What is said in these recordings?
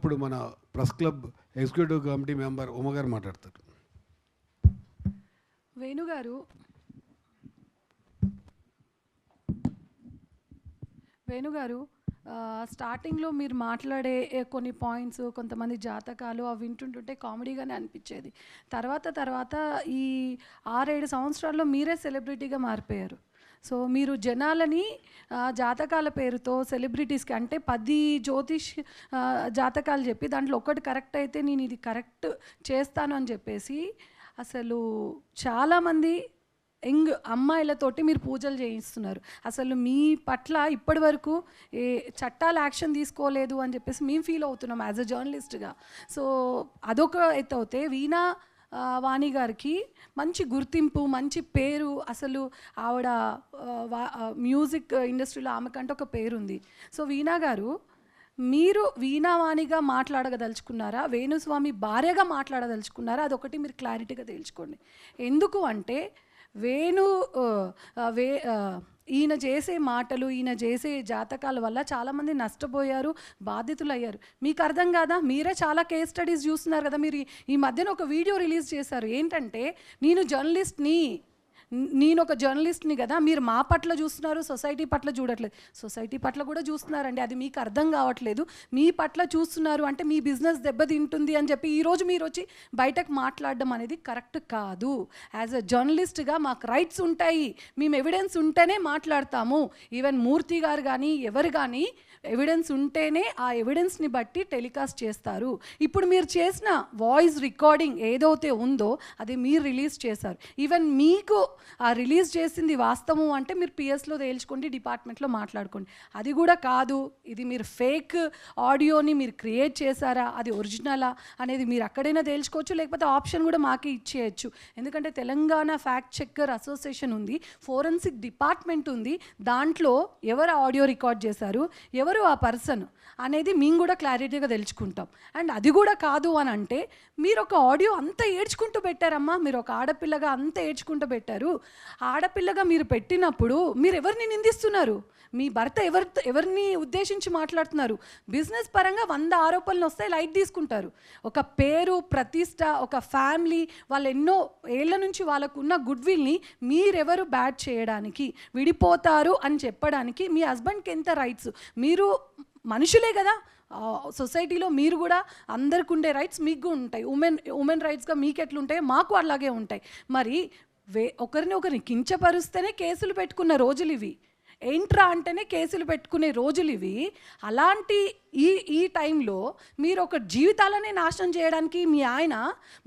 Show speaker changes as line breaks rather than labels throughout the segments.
ఇప్పుడు మన press club executive committee member ఉమగారు మాట్లాడతారు.
వేణుగారు స్టార్టింగ్లో మీరు మాట్లాడే కొన్ని పాయింట్స్, కొంతమంది జాతకాలు అవి వింటుంటుంటే కామెడీగానే అనిపించేది. తర్వాత ఈ 6-7 సంవత్సరాల్లో మీరే సెలబ్రిటీగా మారిపోయారు. సో మీరు జనాలని జాతకాల పేరుతో సెలబ్రిటీస్కి అంటే 10 జ్యోతిష్ జాతకాలు చెప్పి దాంట్లో ఒకటి కరెక్ట్ అయితే నేను ఇది కరెక్ట్ చేస్తాను అని చెప్పేసి అసలు చాలామంది యంగ్ అమ్మాయిలతోటి మీరు పూజలు చేయిస్తున్నారు. అసలు మీ పట్ల ఇప్పటి వరకు ఏ చట్టాలు యాక్షన్ తీసుకోలేదు అని చెప్పేసి మేము ఫీల్ అవుతున్నాం యాజ్ అ జర్నలిస్ట్గా. సో అదొక ఎత్తు అవుతే వీణా వాణి గారికి మంచి గుర్తింపు, మంచి పేరు, అసలు ఆవిడ మ్యూజిక్ ఇండస్ట్రీలో ఆమెకంటే ఒక పేరుంది. సో వీణా గారు, మీరు వీణావాణిగా మాట్లాడగదలుచుకున్నారా, వేణుస్వామి భార్యగా మాట్లాడదలుచుకున్నారా? అదొకటి మీరు క్లారిటీగా తేల్చుకోండి. ఎందుకు అంటే ఈయన చేసే మాటలు, ఈయన చేసే జాతకాల వల్ల చాలామంది నష్టపోయారు, బాధితులు అయ్యారు. మీకు అర్థం కాదా? మీరే చాలా కేస్ స్టడీస్ చూస్తున్నారు కదా. మీరు ఈ మధ్యన ఒక వీడియో రిలీజ్ చేశారు. ఏంటంటే నేను ఒక జర్నలిస్ట్ని కదా, మీరు మా పట్ల చూస్తున్నారు, సొసైటీ పట్ల చూడట్లేదు. సొసైటీ పట్ల కూడా చూస్తున్నారండి, అది మీకు అర్థం కావట్లేదు. మీ పట్ల చూస్తున్నారు అంటే మీ బిజినెస్ దెబ్బతింటుంది అని చెప్పి ఈరోజు మీరు వచ్చి బయటకు మాట్లాడడం అనేది కరెక్ట్ కాదు. యాజ్ అ జర్నలిస్ట్గా మాకు రైట్స్ ఉంటాయి, మేము ఎవిడెన్స్ ఉంటేనే మాట్లాడతాము. ఈవెన్ మూర్తి గారు కానీ ఎవరు కానీ ఎవిడెన్స్ ఉంటేనే ఆ ఎవిడెన్స్ని బట్టి టెలికాస్ట్ చేస్తారు. ఇప్పుడు మీరు చేసిన వాయిస్ రికార్డింగ్ ఏదైతే ఉందో అది మీరు రిలీజ్ చేశారు. ఈవెన్ మీకు ఆ రిలీజ్ చేసింది వాస్తవం అంటే మీరు పిఎస్లో తేల్చుకోండి, డిపార్ట్మెంట్లో మాట్లాడుకోండి. అది కూడా కాదు, ఇది మీరు ఫేక్ ఆడియోని మీరు క్రియేట్ చేశారా, అది ఒరిజినలా అనేది మీరు అక్కడైనా తేల్చుకోవచ్చు, లేకపోతే ఆప్షన్ కూడా మాకే ఇచ్చేయచ్చు. ఎందుకంటే తెలంగాణ ఫ్యాక్ట్ చెక్కర్ అసోసియేషన్ ఉంది, ఫోరెన్సిక్ డిపార్ట్మెంట్ ఉంది. దాంట్లో ఎవరు ఆడియో రికార్డ్ చేశారు, ఎవరు ఆ పర్సన్ అనేది మేము కూడా క్లారిటీగా తెలుసుకుంటాం. అండ్ అది కూడా కాదు అని అంటే మీరు ఒక ఆడియో అంత ఏడ్చుకుంటూ పెట్టారమ్మా, మీరు ఒక ఆడపిల్లగా అంత ఏడ్చుకుంటూ పెట్టారు. ఆడపిల్లగా మీరు పెట్టినప్పుడు మీరు ఎవరిని నిందిస్తున్నారు? మీ భర్త ఎవరిని ఉద్దేశించి మాట్లాడుతున్నారు? బిజినెస్ పరంగా 100 ఆరోపణలు వస్తాయి, లైట్ తీసుకుంటారు. ఒక పేరు, ప్రతిష్ట, ఒక ఫ్యామిలీ, వాళ్ళు ఎన్నో ఏళ్ల నుంచి వాళ్ళకున్న గుడ్ విల్ని మీరెవరు బ్యాడ్ చేయడానికి, విడిపోతారు అని చెప్పడానికి మీ హస్బెండ్కి ఎంత రైట్స్? మీరు మనుషులే కదా, సొసైటీలో మీరు కూడా అందరికి ఉండే రైట్స్ మీకు ఉంటాయి. ఉమెన్ రైట్స్గా మీకు ఎట్లుంటాయో మాకు అలాగే ఉంటాయి. మరి ఒకరిని కించపరుస్తేనే కేసులు పెట్టుకున్న రోజులు ఇవి, ఏంట్రా అంటేనే కేసులు పెట్టుకునే రోజులు ఇవి. అలాంటి ఈ టైంలో మీరు ఒక జీవితాలనే నాశనం చేయడానికి మీ ఆయన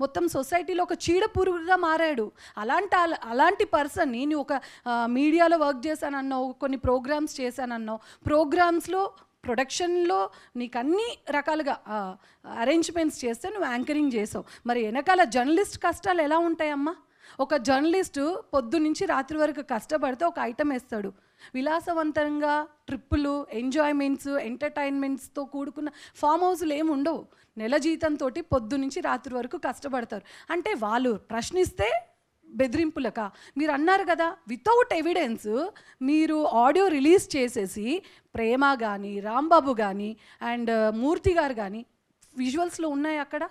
మొత్తం సొసైటీలో ఒక చీడ పురుగుగా మారాడు. అలాంటి పర్సన్ని నువ్వు ఒక మీడియాలో వర్క్ చేశానన్నావు, కొన్ని ప్రోగ్రామ్స్ చేశానన్నావు, ప్రోగ్రామ్స్లో ప్రొడక్షన్లో నీకు అన్ని రకాలుగా అరేంజ్మెంట్స్ చేస్తే నువ్వు యాంకరింగ్ చేసావు. మరి వెనకాల జర్నలిస్ట్ కష్టాలు ఎలా ఉంటాయమ్మా? ఒక జర్నలిస్టు పొద్దు నుంచి రాత్రి వరకు కష్టపడితే ఒక ఐటమ్ వేస్తాడు. విలాసవంతంగా ట్రిప్పులు, ఎంజాయ్మెంట్స్, ఎంటర్టైన్మెంట్స్తో కూడుకున్న ఫామ్ హౌస్లు ఏమి ఉండవు. నెల జీతంతో పొద్దు నుంచి రాత్రి వరకు కష్టపడతారు. అంటే వాళ్ళు ప్రశ్నిస్తే బెదిరింపులక? మీరు అన్నారు కదా, వితౌట్ ఎవిడెన్స్ మీరు ఆడియో రిలీజ్ చేసేసి ప్రేమ కానీ, రాంబాబు కానీ అండ్ మూర్తి గారు కానీ విజువల్స్లో ఉన్నాయి. అక్కడ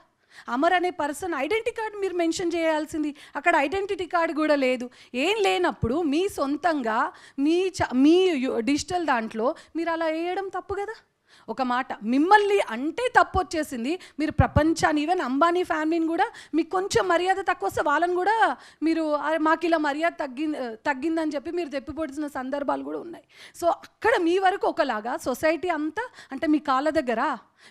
అమర్ అనే పర్సన్ ఐడెంటిటీ కార్డు మీరు మెన్షన్ చేయాల్సింది, అక్కడ ఐడెంటిటీ కార్డు కూడా లేదు. ఏం లేనప్పుడు మీ సొంతంగా మీ డిజిటల్ దాంట్లో మీరు అలా వేయడం తప్పు కదా. ఒక మాట, మిమ్మల్ని అంటే తప్పు వచ్చేసింది. మీరు ప్రపంచాన్ని, ఈవెన్ అంబానీ ఫ్యామిలీని కూడా మీకు కొంచెం మర్యాద తక్కువ వస్తే వాళ్ళని కూడా మీరు మాకు ఇలా మర్యాద తగ్గిందని చెప్పి మీరు తెప్పిపొడిచిన సందర్భాలు కూడా ఉన్నాయి. సో అక్కడ మీ వరకు ఒకలాగా, సొసైటీ అంతా అంటే మీ కాళ్ళ దగ్గర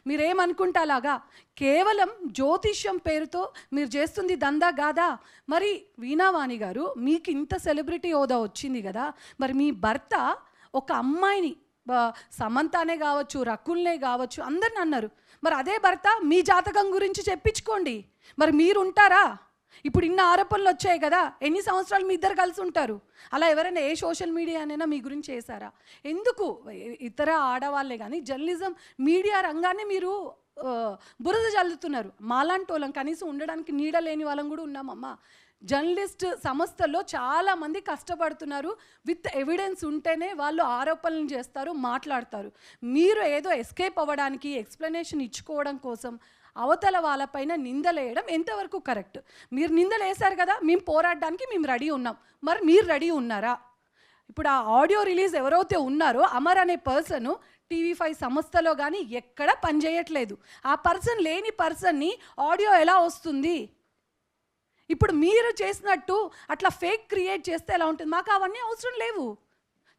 మీరేమనుకుంటా అలాగా. కేవలం జ్యోతిష్యం పేరుతో మీరు చేస్తుంది దందా కాదా? మరి వీణావాణి గారు, మీకు ఇంత సెలబ్రిటీ హోదా వచ్చింది కదా, మరి మీ భర్త ఒక అమ్మాయిని, సమంతానే కావచ్చు, రకుల్నే కావచ్చు, అందరిని అన్నారు. మరి అదే భర్త మీ జాతకం గురించి చెప్పించుకోండి, మరి మీరు ఉంటారా? ఇప్పుడు ఇన్ని ఆరోపణలు వచ్చాయి కదా, ఎన్ని సంవత్సరాలు మీ ఇద్దరు కలిసి ఉంటారు? అలా ఎవరైనా ఏ సోషల్ మీడియా అయినా మీ గురించి చేశారా? ఎందుకు ఇతర ఆడవాళ్ళే కానీ జర్నలిజం మీడియా రంగాన్ని మీరు బురద చల్లుతున్నారు? మాలాంటి వాళ్ళం కనీసం ఉండడానికి నీడ లేని వాళ్ళం కూడా ఉన్నామమ్మా. జర్నలిస్ట్ సంస్థల్లో చాలామంది కష్టపడుతున్నారు. విత్ ఎవిడెన్స్ ఉంటేనే వాళ్ళు ఆరోపణలు చేస్తారు, మాట్లాడతారు. మీరు ఏదో ఎస్కేప్ అవ్వడానికి, ఎక్స్ప్లెనేషన్ ఇచ్చుకోవడం కోసం అవతల వాళ్ళపైన నిందలేయడం ఎంతవరకు కరెక్ట్? మీరు నిందలు వేశారు కదా, మేము పోరాడడానికి మేము రెడీ ఉన్నాం. మరి మీరు రెడీ ఉన్నారా? ఇప్పుడు ఆ ఆడియో రిలీజ్ ఎవరైతే ఉన్నారో అమర్ అనే పర్సన్ TV5 సంస్థలో కానీ ఎక్కడ పనిచేయట్లేదు. ఆ పర్సన్ లేని పర్సన్ని ఆడియో ఎలా వస్తుంది? ఇప్పుడు మీరు చేసినట్టు అట్లా ఫేక్ క్రియేట్ చేస్తే ఎలా ఉంటుంది? మాకు అవన్నీ అవసరం లేవు.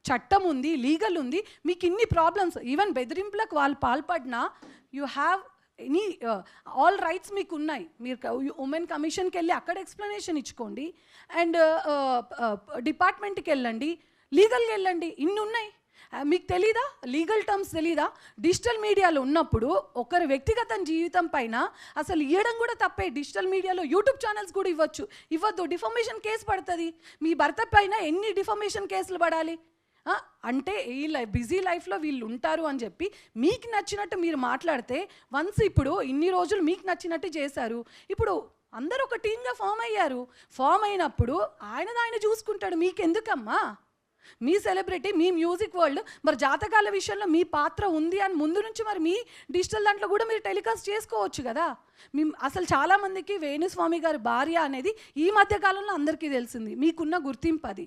చట్టం ఉంది, లీగల్ ఉంది. మీకు ఇన్ని ప్రాబ్లమ్స్, ఈవెన్ బెదిరింపులకు వాళ్ళు పాల్పడినా you have any all rights మీకు ఉన్నాయి. మీరు ఉమెన్ కమిషన్కి వెళ్ళి అక్కడ ఎక్స్ప్లెనేషన్ ఇచ్చుకోండి, అండ్ డిపార్ట్మెంట్కి వెళ్ళండి, లీగల్కి వెళ్ళండి. ఇన్ని ఉన్నాయి. మీకు తెలీదా? లీగల్ టర్మ్స్ తెలీదా? డిజిటల్ మీడియాలో ఉన్నప్పుడు ఒకరి వ్యక్తిగత జీవితం పైన అసలు ఇవ్వడం కూడా తప్పే. డిజిటల్ మీడియాలో యూట్యూబ్ ఛానల్స్ కూడా ఇవ్వద్దు. డిఫమేషన్ కేసు పడుతుంది. మీ భర్త పైన ఎన్ని డిఫమేషన్ కేసులు పడాలి? అంటే ఈ బిజీ లైఫ్లో వీళ్ళు ఉంటారు అని చెప్పి మీకు నచ్చినట్టు మీరు మాట్లాడితే, వన్స్ ఇప్పుడు ఇన్ని రోజులు మీకు నచ్చినట్టు చేశారు, ఇప్పుడు అందరూ ఒక టీమ్గా ఫామ్ అయ్యారు. ఫామ్ అయినప్పుడు ఆయన చూసుకుంటాడు. మీకెందుకమ్మా? మీ సెలబ్రిటీ, మీ మ్యూజిక్ వరల్డ్, మరి జాతకాల విషయంలో మీ పాత్ర ఉంది అని ముందు నుంచి మరి మీ డిజిటల్ దాంట్లో కూడా మీరు టెలికాస్ట్ చేసుకోవచ్చు కదా. అసలు చాలామందికి వేణుస్వామి గారి భార్య అనేది ఈ మధ్యకాలంలో అందరికీ తెలిసింది. మీకున్న గుర్తింపు అది.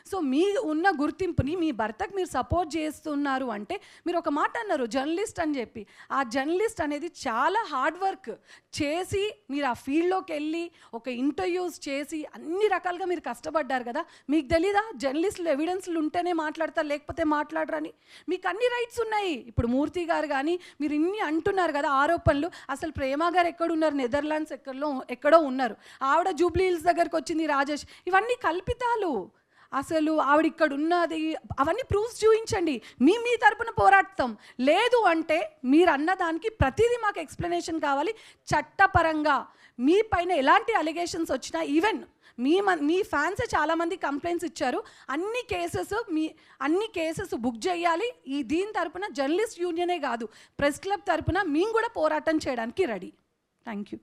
సో మీ ఉన్న గుర్తింపుని మీ భర్తకు మీరు సపోర్ట్ చేస్తున్నారు అంటే, మీరు ఒక మాట అన్నారు జర్నలిస్ట్ అని చెప్పి. ఆ జర్నలిస్ట్ అనేది చాలా హార్డ్ వర్క్ చేసి మీరు ఆ ఫీల్డ్లోకి వెళ్ళి ఒక ఇంటర్వ్యూస్ చేసి అన్ని రకాలుగా మీరు కష్టపడ్డారు కదా. మీకు తెలీదా జర్నలిస్టులు ఎవిడెన్స్లు ఉంటేనే మాట్లాడతారు, లేకపోతే మాట్లాడరని? మీకు అన్ని రైట్స్ ఉన్నాయి. ఇప్పుడు మూర్తి గారు కానీ మీరు ఇన్ని అంటున్నారు కదా ఆరోపణలు. అసలు ప్రేమ గారు ఎక్కడున్నారు? నెదర్లాండ్స్ ఎక్కడో ఉన్నారు. ఆవిడ జూబ్లీ హిల్స్ దగ్గరకు వచ్చింది, రాజేష్. ఇవన్నీ కల్పితాలు. అసలు ఆవిడ ఇక్కడ ఉన్నది అవన్నీ ప్రూఫ్స్ చూపించండి. మీ తరపున పోరాడతాం. లేదు అంటే మీరు అన్నదానికి ప్రతిదీ మాకు ఎక్స్ప్లెనేషన్ కావాలి. చట్టపరంగా మీ పైన ఎలాంటి అలిగేషన్స్ వచ్చినా, ఈవెన్ మీ ఫ్యాన్సే చాలామంది కంప్లైంట్స్ ఇచ్చారు. అన్ని కేసెస్ బుక్ చేయాలి. దీని తరపున జర్నలిస్ట్ యూనియనే కాదు, ప్రెస్ క్లబ్ తరపున మేము కూడా పోరాటం చేయడానికి రెడీ. Thank you.